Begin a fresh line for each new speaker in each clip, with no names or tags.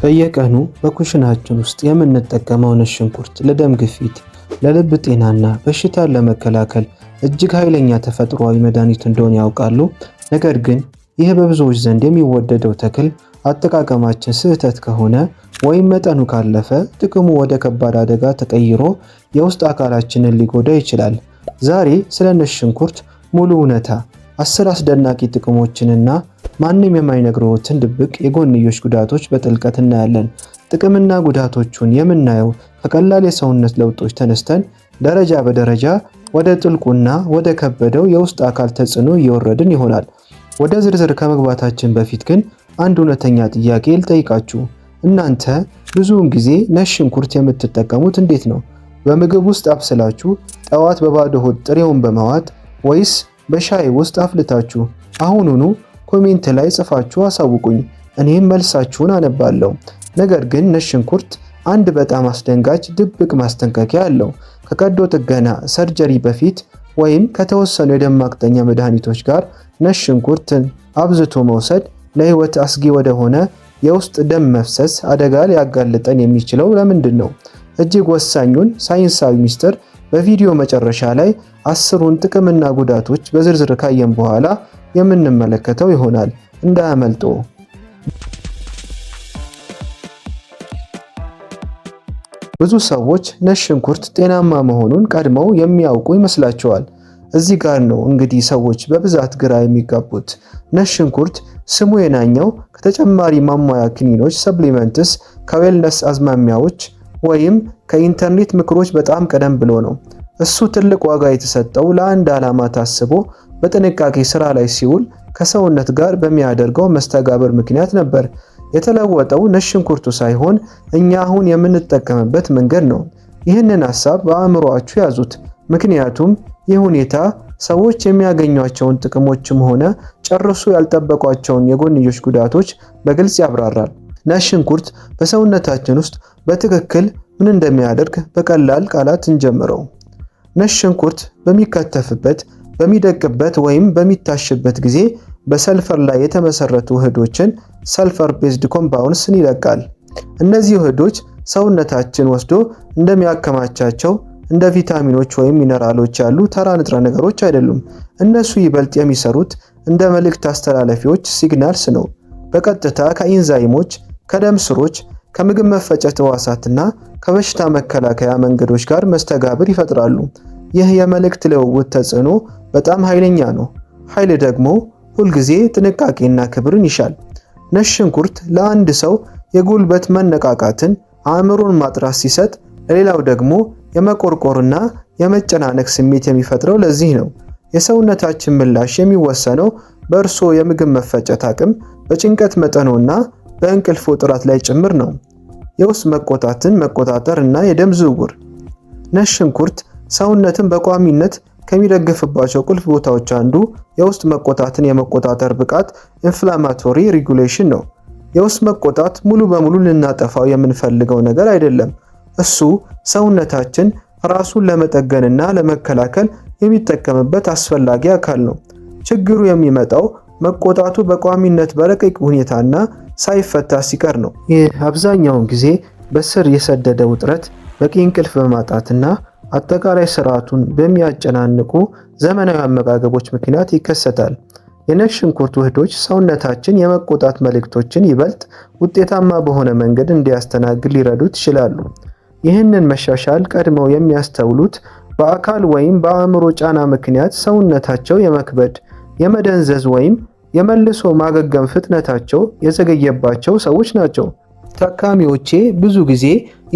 በየቀኑ በኩሽናችን ውስጥ የምንጠቀመው ነጭ ሽንኩርት ለደም ግፊት፣ ለልብ ጤናና በሽታን ለመከላከል እጅግ ኃይለኛ ተፈጥሯዊ መድኃኒት እንደሆነ ያውቃሉ? ነገር ግን ይህ በብዙዎች ዘንድ የሚወደደው ተክል አጠቃቀማችን ስህተት ከሆነ ወይም መጠኑ ካለፈ ጥቅሙ ወደ ከባድ አደጋ ተቀይሮ የውስጥ አካላችንን ሊጎዳ ይችላል። ዛሬ ስለ ነጭ ሽንኩርት ሙሉ እውነታ፣ 10 አስደናቂ ጥቅሞችንና ማንም የማይነግረውትን ድብቅ የጎንዮሽ ጉዳቶች በጥልቀት እናያለን። ጥቅምና ጉዳቶቹን የምናየው ከቀላል የሰውነት ለውጦች ተነስተን ደረጃ በደረጃ ወደ ጥልቁና ወደ ከበደው የውስጥ አካል ተጽዕኖ እየወረድን ይሆናል። ወደ ዝርዝር ከመግባታችን በፊት ግን አንድ እውነተኛ ጥያቄ ልጠይቃችሁ። እናንተ ብዙውን ጊዜ ነጭ ሽንኩርት የምትጠቀሙት እንዴት ነው? በምግብ ውስጥ አብስላችሁ፣ ጠዋት በባዶ ሆድ ጥሬውን በመዋጥ ወይስ በሻይ ውስጥ አፍልታችሁ? አሁኑኑ ኮሜንት ላይ ጽፋችሁ አሳውቁኝ፣ እኔም መልሳችሁን አነባለሁ። ነገር ግን ነጭ ሽንኩርት አንድ በጣም አስደንጋጭ ድብቅ ማስጠንቀቂያ አለው። ከቀዶ ጥገና ሰርጀሪ በፊት ወይም ከተወሰኑ የደም ማቅጠኛ መድኃኒቶች ጋር ነጭ ሽንኩርትን አብዝቶ መውሰድ ለሕይወት አስጊ ወደሆነ የውስጥ ደም መፍሰስ አደጋ ሊያጋልጠን የሚችለው ለምንድን ነው? እጅግ ወሳኙን ሳይንሳዊ ሚስጥር በቪዲዮ መጨረሻ ላይ 10ሩን ጥቅምና ጉዳቶች በዝርዝር ካየን በኋላ የምንመለከተው ይሆናል። እንዳያመልጦ። ብዙ ሰዎች ነጭ ሽንኩርት ጤናማ መሆኑን ቀድመው የሚያውቁ ይመስላቸዋል። እዚህ ጋር ነው እንግዲህ ሰዎች በብዛት ግራ የሚጋቡት። ነጭ ሽንኩርት ስሙ የናኘው ከተጨማሪ ማሟያ ክኒኖች፣ ሰፕሊመንትስ፣ ከዌልነስ አዝማሚያዎች ወይም ከኢንተርኔት ምክሮች በጣም ቀደም ብሎ ነው። እሱ ትልቅ ዋጋ የተሰጠው ለአንድ ዓላማ ታስቦ በጥንቃቄ ስራ ላይ ሲውል ከሰውነት ጋር በሚያደርገው መስተጋብር ምክንያት ነበር። የተለወጠው ነጭ ሽንኩርቱ ሳይሆን እኛ አሁን የምንጠቀምበት መንገድ ነው። ይህንን ሐሳብ በአእምሮአችሁ ያዙት፣ ምክንያቱም ይህ ሁኔታ ሰዎች የሚያገኟቸውን ጥቅሞችም ሆነ ጨርሶ ያልጠበቋቸውን የጎንዮሽ ጉዳቶች በግልጽ ያብራራል። ነጭ ሽንኩርት በሰውነታችን ውስጥ በትክክል ምን እንደሚያደርግ በቀላል ቃላት እንጀምረው። ነጭ ሽንኩርት በሚከተፍበት፣ በሚደቅበት ወይም በሚታሽበት ጊዜ በሰልፈር ላይ የተመሰረቱ ውህዶችን ሰልፈር ቤዝድ ኮምፓውንድስን ይለቃል። እነዚህ ውህዶች ሰውነታችን ወስዶ እንደሚያከማቻቸው እንደ ቪታሚኖች ወይም ሚነራሎች ያሉ ተራ ንጥረ ነገሮች አይደሉም። እነሱ ይበልጥ የሚሰሩት እንደ መልእክት አስተላላፊዎች ሲግናልስ ነው። በቀጥታ ከኢንዛይሞች፣ ከደም ስሮች፣ ከምግብ መፈጨት ሕዋሳትና ከበሽታ መከላከያ መንገዶች ጋር መስተጋብር ይፈጥራሉ። ይህ የመልእክት ልውውጥ ተጽዕኖ በጣም ኃይለኛ ነው። ኃይል ደግሞ ሁልጊዜ ጥንቃቄና ክብርን ይሻል። ነጭ ሽንኩርት ለአንድ ሰው የጉልበት መነቃቃትን፣ አእምሮን ማጥራት ሲሰጥ፣ ለሌላው ደግሞ የመቆርቆርና የመጨናነቅ ስሜት የሚፈጥረው ለዚህ ነው። የሰውነታችን ምላሽ የሚወሰነው በእርሶ የምግብ መፈጨት አቅም፣ በጭንቀት መጠኖና በእንቅልፎ ጥራት ላይ ጭምር ነው። የውስጥ መቆጣትን መቆጣጠር እና የደም ዝውውር። ነጭ ሽንኩርት ሰውነትን በቋሚነት ከሚደግፍባቸው ቁልፍ ቦታዎች አንዱ የውስጥ መቆጣትን የመቆጣጠር ብቃት ኢንፍላማቶሪ ሬጉሌሽን ነው። የውስጥ መቆጣት ሙሉ በሙሉ ልናጠፋው የምንፈልገው ነገር አይደለም። እሱ ሰውነታችን ራሱን ለመጠገንና ለመከላከል የሚጠቀምበት አስፈላጊ አካል ነው። ችግሩ የሚመጣው መቆጣቱ በቋሚነት በረቂቅ ሁኔታና ሳይፈታ ሲቀር ነው። ይህ አብዛኛውን ጊዜ በስር የሰደደ ውጥረት፣ በቂ እንቅልፍ በማጣትና አጠቃላይ ስርዓቱን በሚያጨናንቁ ዘመናዊ አመጋገቦች ምክንያት ይከሰታል። የነጭ ሽንኩርት ውህዶች ሰውነታችን የመቆጣት መልእክቶችን ይበልጥ ውጤታማ በሆነ መንገድ እንዲያስተናግድ ሊረዱት ይችላሉ። ይህንን መሻሻል ቀድመው የሚያስተውሉት በአካል ወይም በአእምሮ ጫና ምክንያት ሰውነታቸው የመክበድ፣ የመደንዘዝ ወይም የመልሶ ማገገም ፍጥነታቸው የዘገየባቸው ሰዎች ናቸው። ታካሚዎቼ ብዙ ጊዜ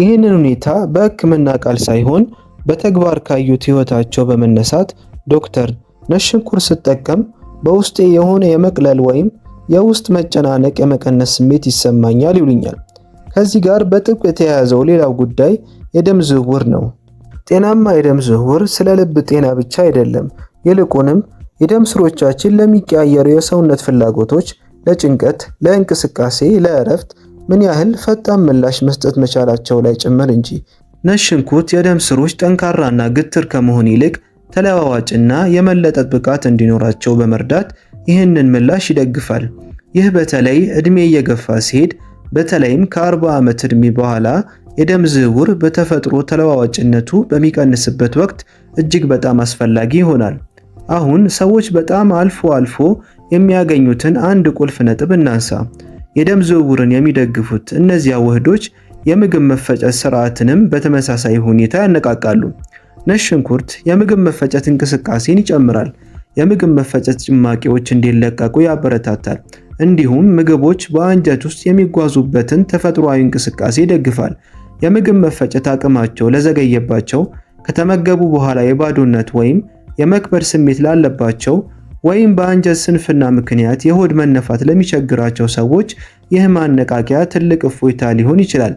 ይህንን ሁኔታ በሕክምና ቃል ሳይሆን በተግባር ካዩት ሕይወታቸው በመነሳት ዶክተር፣ ነጭ ሽንኩርት ስጠቀም በውስጤ የሆነ የመቅለል ወይም የውስጥ መጨናነቅ የመቀነስ ስሜት ይሰማኛል ይሉኛል። ከዚህ ጋር በጥብቅ የተያያዘው ሌላው ጉዳይ የደም ዝውውር ነው። ጤናማ የደም ዝውውር ስለ ልብ ጤና ብቻ አይደለም። ይልቁንም የደም ስሮቻችን ለሚቀያየሩ የሰውነት ፍላጎቶች፣ ለጭንቀት፣ ለእንቅስቃሴ፣ ለእረፍት ምን ያህል ፈጣን ምላሽ መስጠት መቻላቸው ላይ ጭምር እንጂ። ነጭ ሽንኩርት የደም ስሮች ጠንካራና ግትር ከመሆን ይልቅ ተለዋዋጭና የመለጠጥ ብቃት እንዲኖራቸው በመርዳት ይህንን ምላሽ ይደግፋል። ይህ በተለይ ዕድሜ እየገፋ ሲሄድ በተለይም ከ40 ዓመት ዕድሜ በኋላ የደም ዝውውር በተፈጥሮ ተለዋዋጭነቱ በሚቀንስበት ወቅት እጅግ በጣም አስፈላጊ ይሆናል። አሁን ሰዎች በጣም አልፎ የሚያገኙትን አንድ ቁልፍ ነጥብ እናንሳ። የደም ዝውውርን የሚደግፉት እነዚያ ውህዶች የምግብ መፈጨት ስርዓትንም በተመሳሳይ ሁኔታ ያነቃቃሉ። ነጭ ሽንኩርት የምግብ መፈጨት እንቅስቃሴን ይጨምራል። የምግብ መፈጨት ጭማቂዎች እንዲለቀቁ ያበረታታል። እንዲሁም ምግቦች በአንጀት ውስጥ የሚጓዙበትን ተፈጥሯዊ እንቅስቃሴ ይደግፋል። የምግብ መፈጨት አቅማቸው ለዘገየባቸው፣ ከተመገቡ በኋላ የባዶነት ወይም የመክበድ ስሜት ላለባቸው ወይም በአንጀት ስንፍና ምክንያት የሆድ መነፋት ለሚቸግራቸው ሰዎች ይህ ማነቃቂያ ትልቅ እፎይታ ሊሆን ይችላል።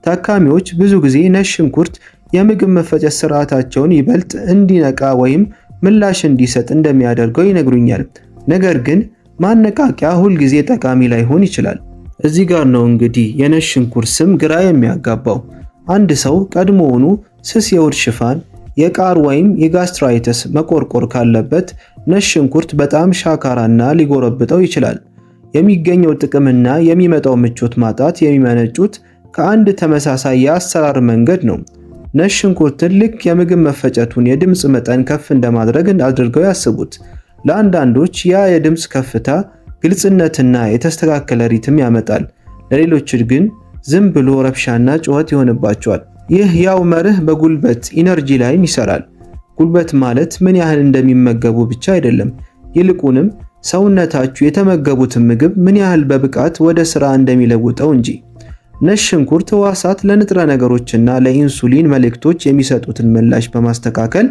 ታካሚዎች ብዙ ጊዜ ነጭ ሽንኩርት የምግብ መፈጨት ስርዓታቸውን ይበልጥ እንዲነቃ ወይም ምላሽ እንዲሰጥ እንደሚያደርገው ይነግሩኛል። ነገር ግን ማነቃቂያ ሁልጊዜ ጠቃሚ ላይሆን ይችላል። እዚህ ጋር ነው እንግዲህ የነጭ ሽንኩርት ስም ግራ የሚያጋባው። አንድ ሰው ቀድሞውኑ ስስ የሆድ ሽፋን፣ የቃር ወይም የጋስትራይተስ መቆርቆር ካለበት ነጭ ሽንኩርት በጣም ሻካራና ሊጎረብጠው ይችላል። የሚገኘው ጥቅምና የሚመጣው ምቾት ማጣት የሚመነጩት ከአንድ ተመሳሳይ የአሰራር መንገድ ነው። ነጭ ሽንኩርትን ልክ የምግብ መፈጨቱን የድምፅ መጠን ከፍ እንደማድረግ አድርገው ያስቡት። ለአንዳንዶች ያ የድምፅ ከፍታ ግልጽነትና የተስተካከለ ሪትም ያመጣል። ለሌሎች ግን ዝም ብሎ ረብሻና ጩኸት ይሆንባቸዋል። ይህ ያው መርህ በጉልበት ኢነርጂ ላይም ይሰራል። ጉልበት ማለት ምን ያህል እንደሚመገቡ ብቻ አይደለም፣ ይልቁንም ሰውነታችሁ የተመገቡትን ምግብ ምን ያህል በብቃት ወደ ስራ እንደሚለውጠው እንጂ። ነጭ ሽንኩርት ሕዋሳት ለንጥረ ነገሮችና ለኢንሱሊን መልእክቶች የሚሰጡትን ምላሽ በማስተካከል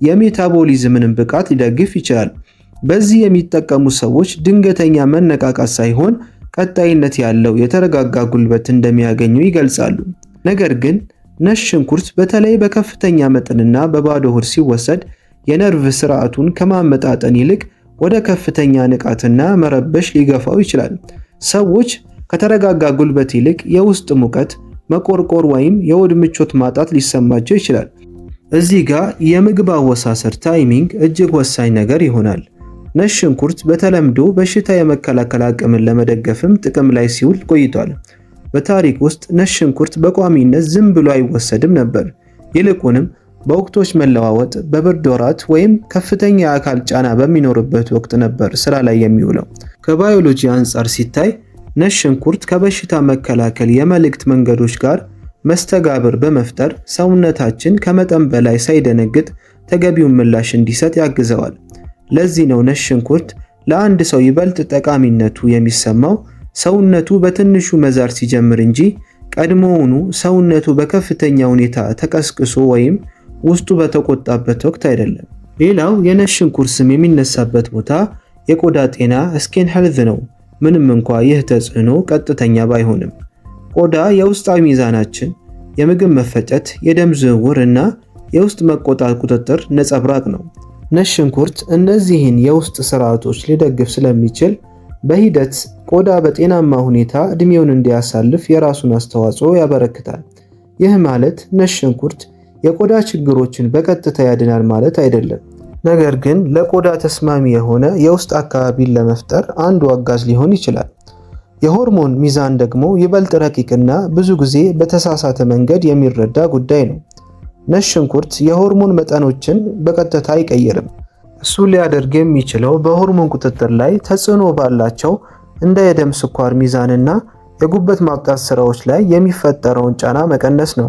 የሜታቦሊዝምን ብቃት ሊደግፍ ይችላል። በዚህ የሚጠቀሙ ሰዎች ድንገተኛ መነቃቃት ሳይሆን ቀጣይነት ያለው የተረጋጋ ጉልበት እንደሚያገኙ ይገልጻሉ። ነገር ግን ነጭ ሽንኩርት በተለይ በከፍተኛ መጠንና በባዶ ሆድ ሲወሰድ የነርቭ ስርዓቱን ከማመጣጠን ይልቅ ወደ ከፍተኛ ንቃትና መረበሽ ሊገፋው ይችላል። ሰዎች ከተረጋጋ ጉልበት ይልቅ የውስጥ ሙቀት፣ መቆርቆር ወይም የሆድ ምቾት ማጣት ሊሰማቸው ይችላል። እዚህ ጋር የምግብ አወሳሰድ ታይሚንግ እጅግ ወሳኝ ነገር ይሆናል። ነጭ ሽንኩርት በተለምዶ በሽታ የመከላከል አቅምን ለመደገፍም ጥቅም ላይ ሲውል ቆይቷል። በታሪክ ውስጥ ነጭ ሽንኩርት በቋሚነት ዝም ብሎ አይወሰድም ነበር። ይልቁንም በወቅቶች መለዋወጥ፣ በብርድ ወራት ወይም ከፍተኛ የአካል ጫና በሚኖርበት ወቅት ነበር ስራ ላይ የሚውለው። ከባዮሎጂ አንጻር ሲታይ ነጭ ሽንኩርት ከበሽታ መከላከል የመልእክት መንገዶች ጋር መስተጋብር በመፍጠር ሰውነታችን ከመጠን በላይ ሳይደነግጥ ተገቢውን ምላሽ እንዲሰጥ ያግዘዋል። ለዚህ ነው ነጭ ሽንኩርት ለአንድ ሰው ይበልጥ ጠቃሚነቱ የሚሰማው ሰውነቱ በትንሹ መዛር ሲጀምር እንጂ ቀድሞውኑ ሰውነቱ በከፍተኛ ሁኔታ ተቀስቅሶ ወይም ውስጡ በተቆጣበት ወቅት አይደለም። ሌላው የነጭ ሽንኩርት ስም የሚነሳበት ቦታ የቆዳ ጤና ስኪን ሄልዝ ነው። ምንም እንኳ ይህ ተጽዕኖ ቀጥተኛ ባይሆንም ቆዳ የውስጣዊ ሚዛናችን፣ የምግብ መፈጨት፣ የደም ዝውውር እና የውስጥ መቆጣት ቁጥጥር ነጸብራቅ ነው። ነጭ ሽንኩርት እነዚህን የውስጥ ስርዓቶች ሊደግፍ ስለሚችል በሂደት ቆዳ በጤናማ ሁኔታ እድሜውን እንዲያሳልፍ የራሱን አስተዋጽኦ ያበረክታል። ይህ ማለት ነጭ ሽንኩርት የቆዳ ችግሮችን በቀጥታ ያድናል ማለት አይደለም። ነገር ግን ለቆዳ ተስማሚ የሆነ የውስጥ አካባቢን ለመፍጠር አንዱ አጋዥ ሊሆን ይችላል። የሆርሞን ሚዛን ደግሞ ይበልጥ ረቂቅና ብዙ ጊዜ በተሳሳተ መንገድ የሚረዳ ጉዳይ ነው። ነጭ ሽንኩርት የሆርሞን መጠኖችን በቀጥታ አይቀይርም። እሱ ሊያደርግ የሚችለው በሆርሞን ቁጥጥር ላይ ተጽዕኖ ባላቸው እንደ የደም ስኳር ሚዛንና የጉበት ማብጣት ስራዎች ላይ የሚፈጠረውን ጫና መቀነስ ነው።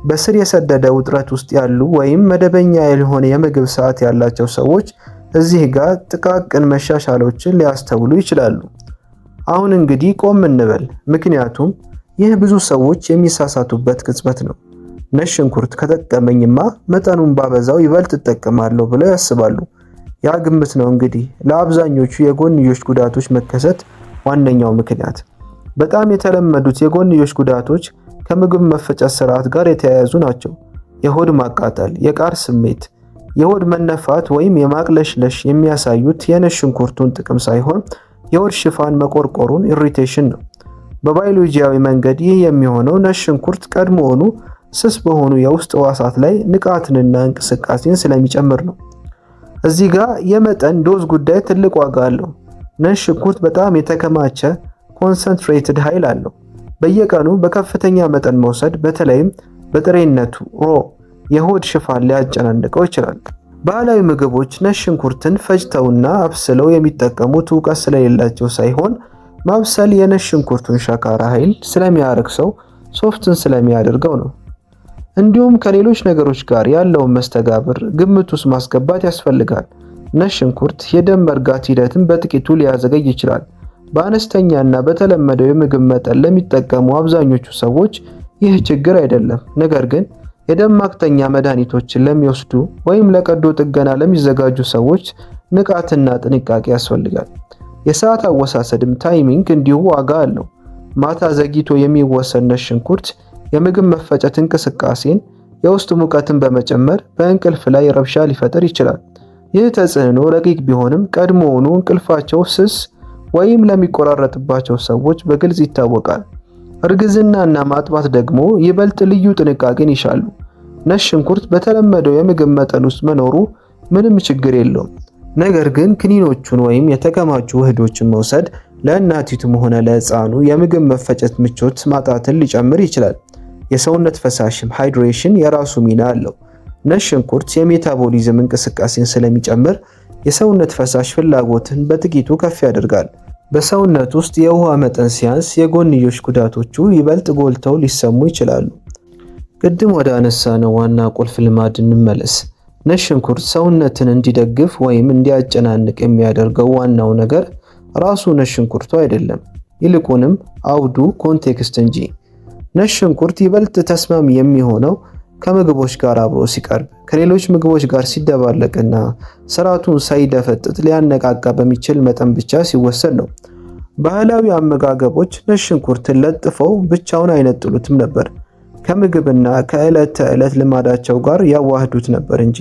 በስር የሰደደ ውጥረት ውስጥ ያሉ ወይም መደበኛ ያልሆነ የምግብ ሰዓት ያላቸው ሰዎች እዚህ ጋር ጥቃቅን መሻሻሎችን ሊያስተውሉ ይችላሉ። አሁን እንግዲህ ቆም እንበል፣ ምክንያቱም ይህ ብዙ ሰዎች የሚሳሳቱበት ቅጽበት ነው። ነጭ ሽንኩርት ከጠቀመኝማ መጠኑን ባበዛው ይበልጥ እጠቀማለሁ ብለው ያስባሉ። ያ ግምት ነው እንግዲህ ለአብዛኞቹ የጎንዮሽ ጉዳቶች መከሰት ዋነኛው ምክንያት። በጣም የተለመዱት የጎንዮሽ ጉዳቶች ከምግብ መፈጨት ስርዓት ጋር የተያያዙ ናቸው። የሆድ ማቃጠል፣ የቃር ስሜት፣ የሆድ መነፋት ወይም የማቅለሽለሽ የሚያሳዩት የነጭ ሽንኩርቱን ጥቅም ሳይሆን የሆድ ሽፋን መቆርቆሩን ኢሪቴሽን ነው። በባዮሎጂያዊ መንገድ ይህ የሚሆነው ነጭ ሽንኩርት ቀድሞውኑ ስስ በሆኑ የውስጥ ሕዋሳት ላይ ንቃትንና እንቅስቃሴን ስለሚጨምር ነው። እዚህ ጋር የመጠን ዶዝ ጉዳይ ትልቅ ዋጋ አለው። ነጭ ሽንኩርት በጣም የተከማቸ ኮንሰንትሬትድ ኃይል አለው። በየቀኑ በከፍተኛ መጠን መውሰድ በተለይም በጥሬነቱ የሆድ ሽፋን ሊያጨናንቀው ይችላል። ባህላዊ ምግቦች ነጭ ሽንኩርትን ፈጭተውና አብስለው የሚጠቀሙት እውቀት ስለሌላቸው ሳይሆን ማብሰል የነጭ ሽንኩርቱን ሸካራ ኃይል ስለሚያረክሰው ሶፍትን ስለሚያደርገው ነው። እንዲሁም ከሌሎች ነገሮች ጋር ያለውን መስተጋብር ግምት ውስጥ ማስገባት ያስፈልጋል። ነጭ ሽንኩርት የደም መርጋት ሂደትን በጥቂቱ ሊያዘገይ ይችላል። በአነስተኛና በተለመደው የምግብ መጠን ለሚጠቀሙ አብዛኞቹ ሰዎች ይህ ችግር አይደለም። ነገር ግን የደም ማቅጠኛ መድኃኒቶችን ለሚወስዱ ወይም ለቀዶ ጥገና ለሚዘጋጁ ሰዎች ንቃትና ጥንቃቄ ያስፈልጋል። የሰዓት አወሳሰድም ታይሚንግ እንዲሁ ዋጋ አለው። ማታ ዘግይቶ የሚወሰድ ነጭ ሽንኩርት የምግብ መፈጨት እንቅስቃሴን፣ የውስጥ ሙቀትን በመጨመር በእንቅልፍ ላይ ረብሻ ሊፈጥር ይችላል። ይህ ተጽዕኖ ረቂቅ ቢሆንም ቀድሞውኑ እንቅልፋቸው ስስ ወይም ለሚቆራረጥባቸው ሰዎች በግልጽ ይታወቃል። እርግዝናና ማጥባት ደግሞ ይበልጥ ልዩ ጥንቃቄን ይሻሉ። ነጭ ሽንኩርት በተለመደው የምግብ መጠን ውስጥ መኖሩ ምንም ችግር የለውም። ነገር ግን ክኒኖቹን ወይም የተከማቹ ውህዶችን መውሰድ ለእናቲቱም ሆነ ለሕፃኑ የምግብ መፈጨት ምቾት ማጣትን ሊጨምር ይችላል። የሰውነት ፈሳሽም ሃይድሬሽን የራሱ ሚና አለው። ነጭ ሽንኩርት የሜታቦሊዝም እንቅስቃሴን ስለሚጨምር የሰውነት ፈሳሽ ፍላጎትን በጥቂቱ ከፍ ያደርጋል። በሰውነት ውስጥ የውሃ መጠን ሲያንስ የጎንዮሽ ጉዳቶቹ ይበልጥ ጎልተው ሊሰሙ ይችላሉ። ቅድም ወደ አነሳነው ዋና ቁልፍ ልማድ እንመለስ። ነጭ ሽንኩርት ሰውነትን እንዲደግፍ ወይም እንዲያጨናንቅ የሚያደርገው ዋናው ነገር ራሱ ነጭ ሽንኩርቱ አይደለም፣ ይልቁንም አውዱ ኮንቴክስት እንጂ። ነጭ ሽንኩርት ይበልጥ ተስማሚ የሚሆነው ከምግቦች ጋር አብሮ ሲቀርብ፣ ከሌሎች ምግቦች ጋር ሲደባለቅና ስርዓቱን ሳይደፈጥጥ ሊያነቃቃ በሚችል መጠን ብቻ ሲወሰድ ነው። ባህላዊ አመጋገቦች ነጭ ሽንኩርትን ለጥፈው ብቻውን አይነጥሉትም ነበር፣ ከምግብና ከዕለት ተዕለት ልማዳቸው ጋር ያዋህዱት ነበር እንጂ።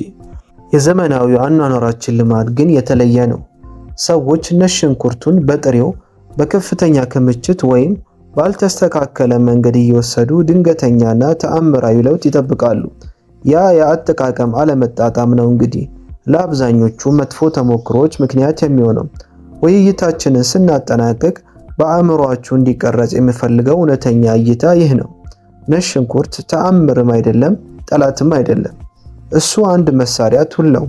የዘመናዊ አኗኗራችን ልማድ ግን የተለየ ነው። ሰዎች ነጭ ሽንኩርቱን በጥሬው በከፍተኛ ክምችት ወይም ባልተስተካከለ መንገድ እየወሰዱ ድንገተኛና ተአምራዊ ለውጥ ይጠብቃሉ። ያ የአጠቃቀም አለመጣጣም ነው እንግዲህ ለአብዛኞቹ መጥፎ ተሞክሮዎች ምክንያት የሚሆነው። ውይይታችንን ስናጠናቅቅ በአእምሮአችሁ እንዲቀረጽ የምፈልገው እውነተኛ እይታ ይህ ነው። ነጭ ሽንኩርት ተአምርም አይደለም፣ ጠላትም አይደለም። እሱ አንድ መሳሪያ ቱል ነው።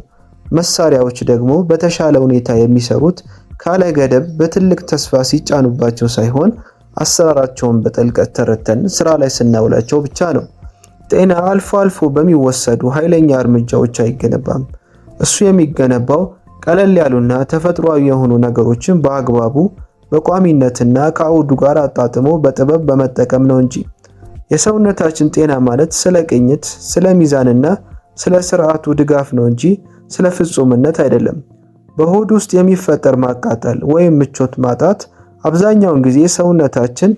መሳሪያዎች ደግሞ በተሻለ ሁኔታ የሚሰሩት ካለ ገደብ በትልቅ ተስፋ ሲጫኑባቸው ሳይሆን አሰራራቸውን በጥልቀት ተረተን ስራ ላይ ስናውላቸው ብቻ ነው። ጤና አልፎ አልፎ በሚወሰዱ ኃይለኛ እርምጃዎች አይገነባም። እሱ የሚገነባው ቀለል ያሉና ተፈጥሯዊ የሆኑ ነገሮችን በአግባቡ በቋሚነትና ከአውዱ ጋር አጣጥሞ በጥበብ በመጠቀም ነው እንጂ። የሰውነታችን ጤና ማለት ስለ ቅኝት፣ ስለ ሚዛንና ስለ ስርዓቱ ድጋፍ ነው እንጂ ስለ ፍጹምነት አይደለም። በሆድ ውስጥ የሚፈጠር ማቃጠል ወይም ምቾት ማጣት አብዛኛውን ጊዜ ሰውነታችን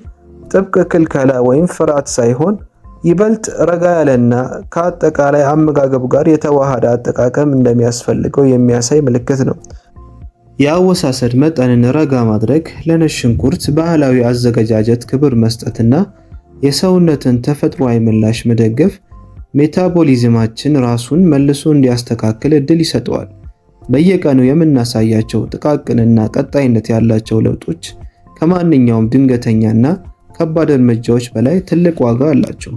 ጥብቅ ክልከላ ወይም ፍርሃት ሳይሆን ይበልጥ ረጋ ያለና ከአጠቃላይ አመጋገብ ጋር የተዋሃደ አጠቃቀም እንደሚያስፈልገው የሚያሳይ ምልክት ነው። የአወሳሰድ መጠንን ረጋ ማድረግ፣ ለነጭ ሽንኩርት ባህላዊ አዘገጃጀት ክብር መስጠትና የሰውነትን ተፈጥሯዊ ምላሽ መደገፍ ሜታቦሊዝማችን ራሱን መልሶ እንዲያስተካክል እድል ይሰጠዋል። በየቀኑ የምናሳያቸው ጥቃቅንና ቀጣይነት ያላቸው ለውጦች ከማንኛውም ድንገተኛና ከባድ እርምጃዎች በላይ ትልቅ ዋጋ አላቸው።